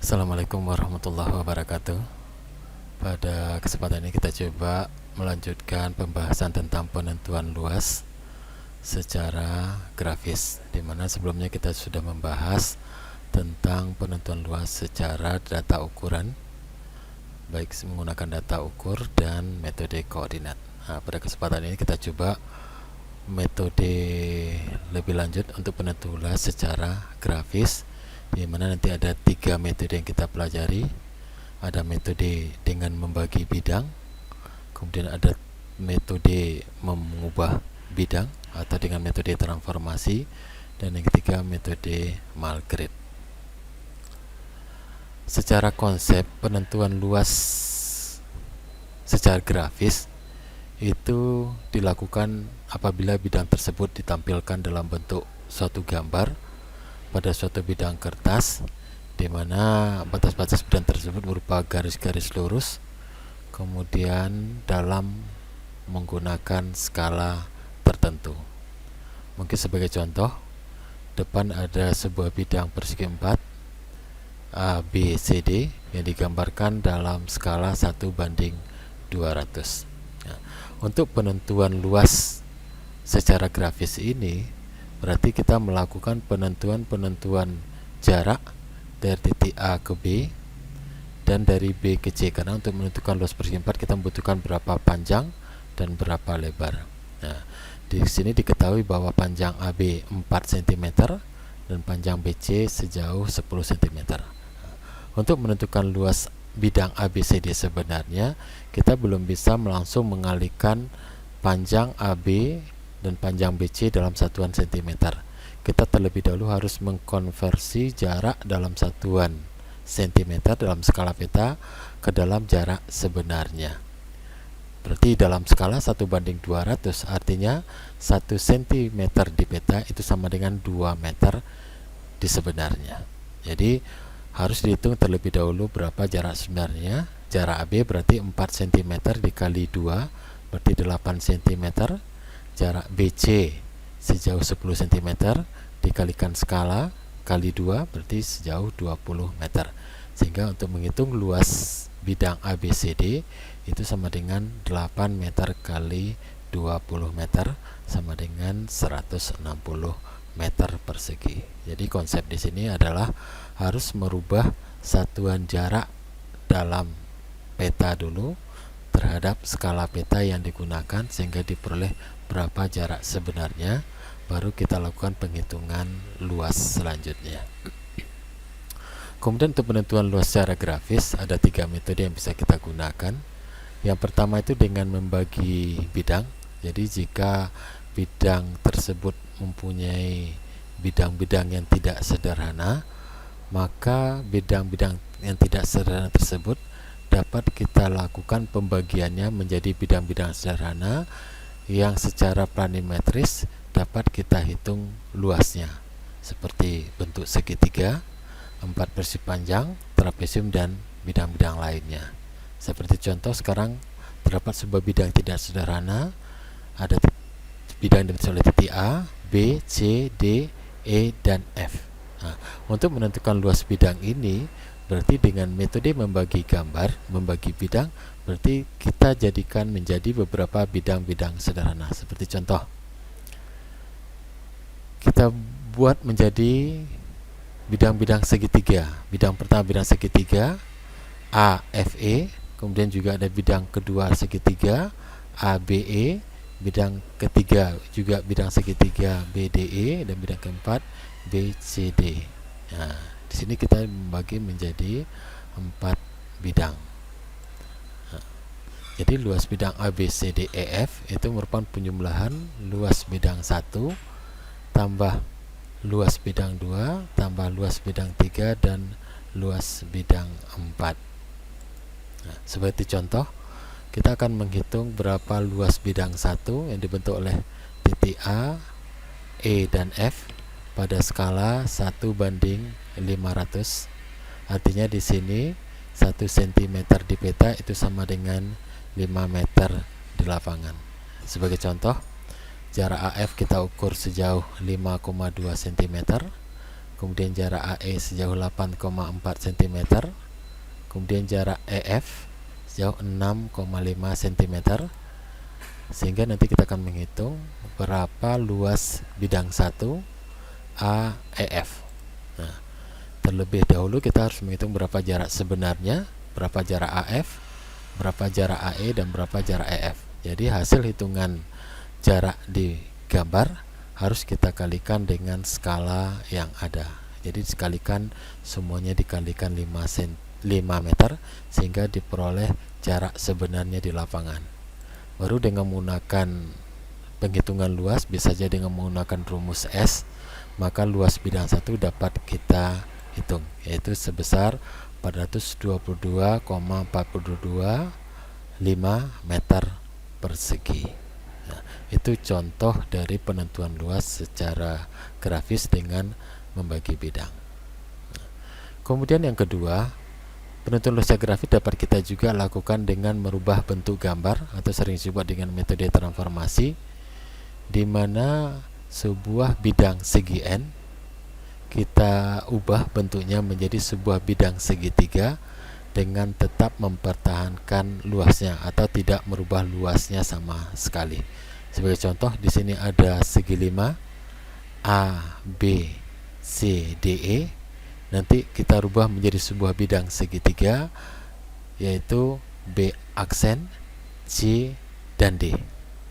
Assalamualaikum warahmatullahi wabarakatuh. Pada kesempatan ini kita coba melanjutkan pembahasan tentang penentuan luas secara grafis, di mana sebelumnya kita sudah membahas tentang penentuan luas secara data ukuran, baik menggunakan data ukur dan metode koordinat. Nah, pada kesempatan ini kita coba metode lebih lanjut untuk penentuan luas secara grafis, di mana nanti ada 3 metode yang kita pelajari. Ada metode dengan membagi bidang, kemudian ada metode mengubah bidang atau dengan metode transformasi, dan yang ketiga metode Malgrid. Secara konsep penentuan luas secara grafis itu dilakukan apabila bidang tersebut ditampilkan dalam bentuk suatu gambar pada suatu bidang kertas, di mana batas-batas bidang tersebut berupa garis-garis lurus, kemudian dalam menggunakan skala tertentu. Mungkin sebagai contoh, depan ada sebuah bidang persegi 4 A, B, C, D yang digambarkan dalam skala 1:200. Nah, untuk penentuan luas secara grafis ini berarti kita melakukan penentuan jarak dari titik A ke B dan dari B ke C, karena untuk menentukan luas persegi 4 kita membutuhkan berapa panjang dan berapa lebar. Nah, di sini diketahui bahwa panjang AB 4 cm dan panjang BC sejauh 10 cm. Untuk menentukan luas bidang ABCD sebenarnya kita belum bisa langsung mengalihkan panjang AB dan panjang BC dalam satuan cm. Kita terlebih dahulu harus mengkonversi jarak dalam satuan cm dalam skala peta ke dalam jarak sebenarnya. Berarti dalam skala 1:200, artinya 1 cm di peta itu sama dengan 2 meter di sebenarnya. Jadi harus dihitung terlebih dahulu berapa jarak sebenarnya. Jarak AB berarti 4 cm dikali 2 berarti 8 cm. Jarak BC sejauh 10 cm dikalikan skala kali 2 berarti sejauh 20 meter. Sehingga untuk menghitung luas bidang ABCD itu sama dengan 8 meter kali 20 meter sama dengan 160 meter persegi. Jadi konsep di sini adalah harus merubah satuan jarak dalam peta dulu terhadap skala peta yang digunakan sehingga diperoleh berapa jarak sebenarnya, baru kita lakukan penghitungan luas selanjutnya. Kemudian untuk penentuan luas secara grafis ada 3 metode yang bisa kita gunakan. Yang pertama itu dengan membagi bidang. Jadi jika bidang tersebut mempunyai bidang-bidang yang tidak sederhana, maka bidang-bidang yang tidak sederhana tersebut dapat kita lakukan pembagiannya menjadi bidang-bidang sederhana yang secara planimetris dapat kita hitung luasnya, seperti bentuk segitiga, 4 persegi panjang, trapesium, dan bidang-bidang lainnya. Seperti contoh sekarang terdapat sebuah bidang tidak sederhana, ada bidang yang dibentuk oleh titik A, B, C, D, E, dan F. Nah, untuk menentukan luas bidang ini berarti dengan metode membagi gambar, membagi bidang, berarti kita jadikan menjadi beberapa bidang-bidang sederhana. Seperti contoh, kita buat menjadi bidang-bidang segitiga. Bidang pertama bidang segitiga AFE, kemudian juga ada bidang kedua segitiga ABE, bidang ketiga juga bidang segitiga BDE, dan bidang keempat BCD. Nah, di sini kita membagi menjadi 4 bidang. Nah, jadi luas bidang ABCDEF itu merupakan penjumlahan luas bidang 1 tambah luas bidang 2 tambah luas bidang 3 dan luas bidang 4. Nah, seperti contoh, kita akan menghitung berapa luas bidang 1 yang dibentuk oleh titik A, E, dan F pada skala 1:500. Artinya di sini 1 cm di peta itu sama dengan 5 meter di lapangan. Sebagai contoh, jarak AF kita ukur sejauh 5,2 cm, kemudian jarak AE sejauh 8,4 cm, kemudian jarak EF sejauh 6,5 cm, sehingga nanti kita akan menghitung berapa luas bidang 1 AEF. Nah, terlebih dahulu kita harus menghitung berapa jarak sebenarnya, berapa jarak AF, berapa jarak AE, dan berapa jarak EF. Jadi hasil hitungan jarak di gambar harus kita kalikan dengan skala yang ada. Jadi dikalikan, semuanya dikalikan 5 meter, sehingga diperoleh jarak sebenarnya di lapangan. Baru dengan menggunakan penghitungan luas, bisa saja dengan menggunakan rumus S, maka luas bidang 1 dapat kita hitung, yaitu sebesar 422,425 meter persegi. Nah, itu contoh dari penentuan luas secara grafis dengan membagi bidang. Nah, kemudian yang kedua, penentuan luas secara grafis dapat kita juga lakukan dengan merubah bentuk gambar atau sering disebut dengan metode transformasi, di mana sebuah bidang segi N kita ubah bentuknya menjadi sebuah bidang segitiga dengan tetap mempertahankan luasnya atau tidak merubah luasnya sama sekali. Sebagai contoh, di sini ada segi 5 A, B, C, D, E. Nanti kita rubah menjadi sebuah bidang segitiga, yaitu B aksen, C, dan D.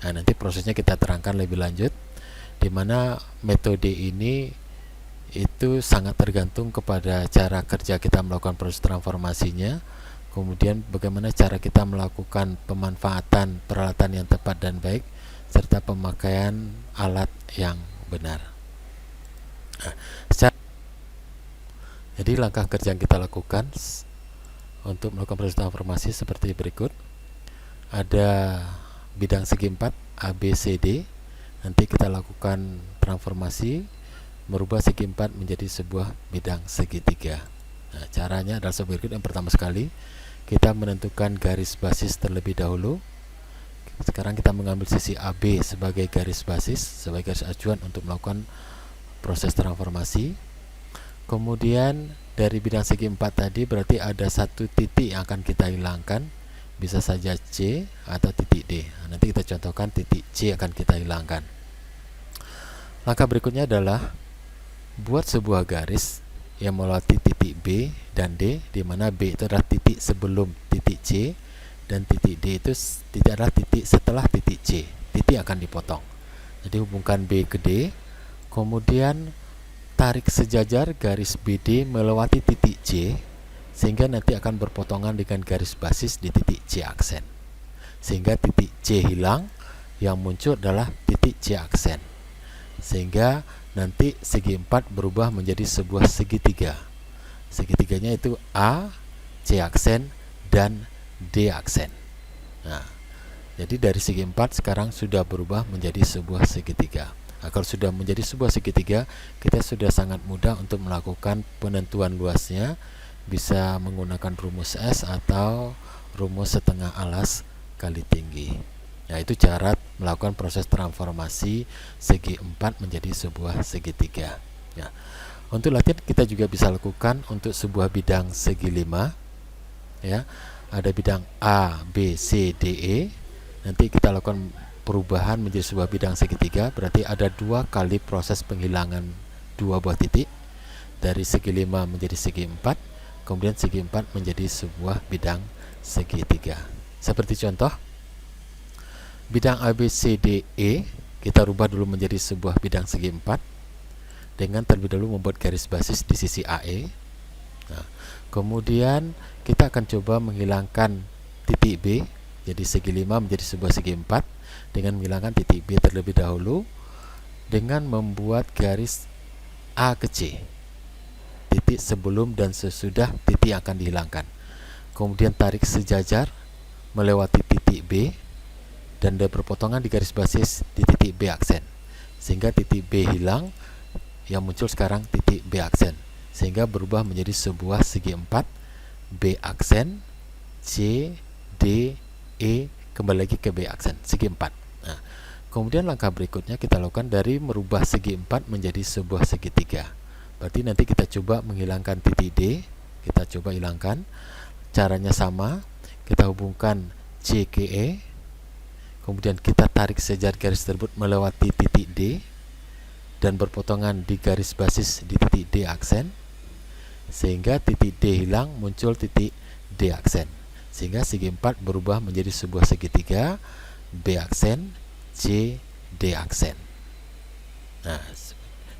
Nah, nanti prosesnya kita terangkan lebih lanjut, di mana metode ini itu sangat tergantung kepada cara kerja kita melakukan proses transformasinya, kemudian bagaimana cara kita melakukan pemanfaatan peralatan yang tepat dan baik, serta pemakaian alat yang benar. Nah, jadi langkah kerja yang kita lakukan untuk melakukan proses transformasi seperti berikut. Ada bidang segi 4 ABCD, nanti kita lakukan transformasi merubah segi 4 menjadi sebuah bidang segitiga. Nah, caranya adalah seperti berikut. Yang pertama sekali, kita menentukan garis basis terlebih dahulu. Sekarang kita mengambil sisi AB sebagai garis basis, sebagai garis acuan untuk melakukan proses transformasi. Kemudian dari bidang segi 4 tadi berarti ada satu titik yang akan kita hilangkan, bisa saja C atau titik D. Nah, nanti kita contohkan titik C akan kita hilangkan. Langkah berikutnya adalah buat sebuah garis yang melewati titik B dan D, di mana B itu adalah titik sebelum titik C dan titik D itu adalah titik setelah titik C. Titik akan dipotong. Jadi hubungkan B ke D, kemudian tarik sejajar garis BD melewati titik C, sehingga nanti akan berpotongan dengan garis basis di titik C aksen. Sehingga titik C hilang, yang muncul adalah titik C aksen. Sehingga nanti segi 4 berubah menjadi sebuah segitiga. Segitiganya itu A, C aksen, dan D aksen. Nah, jadi dari segi 4 sekarang sudah berubah menjadi sebuah segitiga. Nah, kalau sudah menjadi sebuah segitiga, kita sudah sangat mudah untuk melakukan penentuan luasnya, bisa menggunakan rumus S atau rumus setengah alas kali tinggi. Nah, itu cara melakukan proses transformasi segi 4 menjadi sebuah segitiga. Ya. Untuk latihan kita juga bisa lakukan untuk sebuah bidang segi 5. Ya. Ada bidang A, B, C, D, E. Nanti kita lakukan perubahan menjadi sebuah bidang segitiga, berarti ada 2 kali proses penghilangan 2 buah titik dari segi 5 menjadi segi 4, kemudian segi 4 menjadi sebuah bidang segitiga. Seperti contoh, bidang ABCDE kita rubah dulu menjadi sebuah bidang segi 4 dengan terlebih dahulu membuat garis basis di sisi AE. Nah, kemudian kita akan coba menghilangkan titik B, jadi segi 5 menjadi sebuah segi 4 dengan menghilangkan titik B terlebih dahulu dengan membuat garis A ke C, titik sebelum dan sesudah titik yang akan dihilangkan. Kemudian tarik sejajar melewati titik B dan ada berpotongan di garis basis di titik B aksen, sehingga titik B hilang, yang muncul sekarang titik B aksen, sehingga berubah menjadi sebuah segi 4 B aksen, C, D, E, kembali lagi ke B aksen, segi 4. Nah, kemudian langkah berikutnya kita lakukan dari merubah segi 4 menjadi sebuah segitiga. Berarti nanti kita coba menghilangkan titik D. Kita coba hilangkan. Caranya sama. Kita hubungkan C ke E. Kemudian kita tarik sejajar garis tersebut melewati titik D dan berpotongan di garis basis di titik D aksen, sehingga titik D hilang, muncul titik D aksen, sehingga segi 4 berubah menjadi sebuah segitiga B aksen C D aksen. Nah,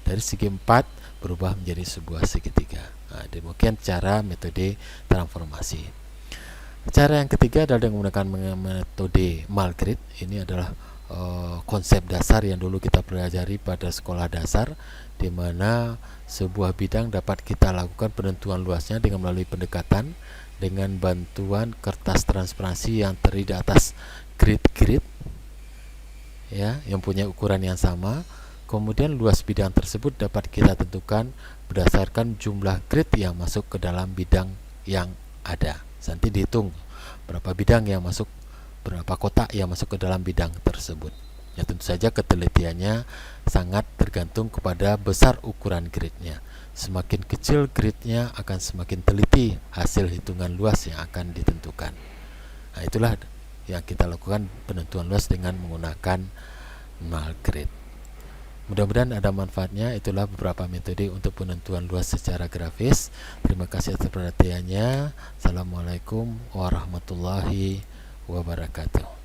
dari segi 4 berubah menjadi sebuah segitiga. Nah, demikian cara metode transformasi. Cara yang ketiga adalah dengan menggunakan metode Malgrid. Ini adalah konsep dasar yang dulu kita pelajari pada sekolah dasar, di mana sebuah bidang dapat kita lakukan penentuan luasnya dengan melalui pendekatan dengan bantuan kertas transparansi yang terdiri atas grid-grid ya, yang punya ukuran yang sama. Kemudian luas bidang tersebut dapat kita tentukan berdasarkan jumlah grid yang masuk ke dalam bidang yang ada. Nanti dihitung berapa bidang yang masuk, berapa kotak yang masuk ke dalam bidang tersebut. Ya, tentu saja ketelitiannya sangat tergantung kepada besar ukuran gridnya. Semakin kecil gridnya akan semakin teliti hasil hitungan luas yang akan ditentukan. Nah, itulah yang kita lakukan penentuan luas dengan menggunakan Malgrid. Mudah-mudahan ada manfaatnya. Itulah beberapa metode untuk penentuan luas secara grafis. Terima kasih atas perhatiannya. Assalamualaikum warahmatullahi wabarakatuh.